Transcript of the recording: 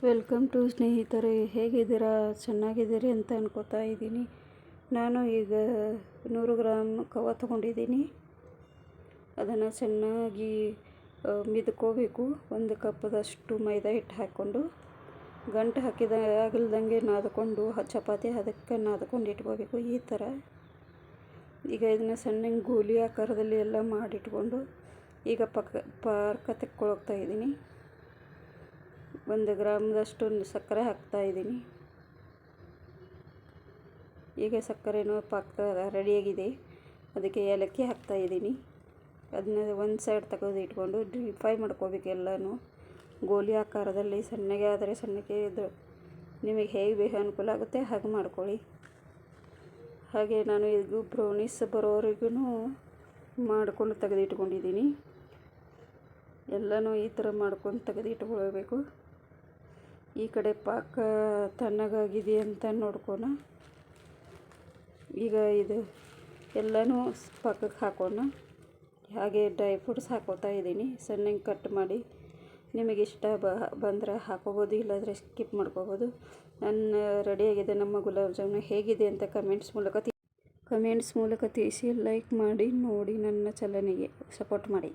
Welcome to ಸ್ನೇಹಿತರೆ, ಹೇಗಿದ್ದೀರಾ? ಚೆನ್ನಾಗಿದ್ದೀರಿ ಅಂತ ಅನ್ಕೋತಾ ಇದ್ದೀನಿ. ನಾನು ಈಗ 100 ಗ್ರಾಮ್ ಖೋವಾ ತೊಗೊಂಡಿದ್ದೀನಿ. ಅದನ್ನು ಚೆನ್ನಾಗಿ ಮಿದ್ಕೋಬೇಕು. 1 ಕಪ್ದಷ್ಟು ಮೈದಾ ಹಿಟ್ಟು ಹಾಕ್ಕೊಂಡು ಗಂಟು ಆಗಲ್ದಂಗೆ ನಾದ್ಕೊಂಡು ಚಪಾತಿ ಅದಕ್ಕೆ ನಾದ್ಕೊಂಡು ಇಟ್ಕೋಬೇಕು. ಈ ಥರ ಈಗ ಇದನ್ನು ಸಣ್ಣ ಗೋಲಿ ಆಕಾರದಲ್ಲಿ ಎಲ್ಲ ಮಾಡಿಟ್ಕೊಂಡು ಈಗ ಪಾಕ ತೆಕ್ಕೊಳ್ತಾ ಇದ್ದೀನಿ. 1 ಗ್ರಾಮ್ದಷ್ಟು ಸಕ್ಕರೆ ಹಾಕ್ತಾಯಿದ್ದೀನಿ. ಈಗ ಸಕ್ಕರೆನೂ ಪಾಕ ರೆಡಿಯಾಗಿದೆ. ಅದಕ್ಕೆ ಏಲಕ್ಕಿ ಹಾಕ್ತಾಯಿದ್ದೀನಿ. ಅದನ್ನ ಒಂದು ಸೈಡ್ ತೆಗೆದು ಇಟ್ಕೊಂಡು ಡೀಪ್ ಫ್ರೈ ಮಾಡ್ಕೋಬೇಕು. ಎಲ್ಲನೂ ಗೋಲಿ ಆಕಾರದಲ್ಲಿ ಸಣ್ಣಗೆ ಆದರೆ ಸಣ್ಣಗೆ ನಿಮಗೆ ಹೇಗೆ ಬೇಗ ಅನುಕೂಲ ಆಗುತ್ತೆ ಹಾಗೆ ಮಾಡ್ಕೊಳ್ಳಿ. ಹಾಗೆ ನಾನು ಇದು ಬ್ರೌನೀಸ್ ಬರೋವರೆಗೂ ಮಾಡ್ಕೊಂಡು ತೆಗೆದಿಟ್ಕೊಂಡಿದ್ದೀನಿ. ಎಲ್ಲನೂ ಈ ಥರ ಮಾಡ್ಕೊಂಡು ತೆಗೆದಿಟ್ಕೊಳ್ಬೇಕು. ಈ ಕಡೆ ಪಾಕ ತಣ್ಣಗಾಗಿದೆ ಅಂತ ನೋಡ್ಕೋಣ. ಈಗ ಇದು ಎಲ್ಲನೂ ಪಾಕಕ್ಕೆ ಹಾಕೋಣ. ಹಾಗೆ ಡ್ರೈ ಫ್ರೂಟ್ಸ್ ಹಾಕೋತಾ ಇದ್ದೀನಿ, ಸಣ್ಣಗೆ ಕಟ್ ಮಾಡಿ. ನಿಮಗೆ ಇಷ್ಟ ಬಂದರೆ ಹಾಕೋಬೋದು, ಇಲ್ಲಾಂದರೆ ಸ್ಕಿಪ್ ಮಾಡ್ಕೋಬೋದು. ನನ್ನ ರೆಡಿಯಾಗಿದೆ ನಮ್ಮ ಗುಲಾಬ್ ಜಾಮೂನು. ಹೇಗಿದೆ ಅಂತ ಕಮೆಂಟ್ಸ್ ಮೂಲಕ ತಿಳಿಸಿ. ಲೈಕ್ ಮಾಡಿ ನೋಡಿ, ನನ್ನ ಚಾನಲ್ಗೆ ಸಪೋರ್ಟ್ ಮಾಡಿ.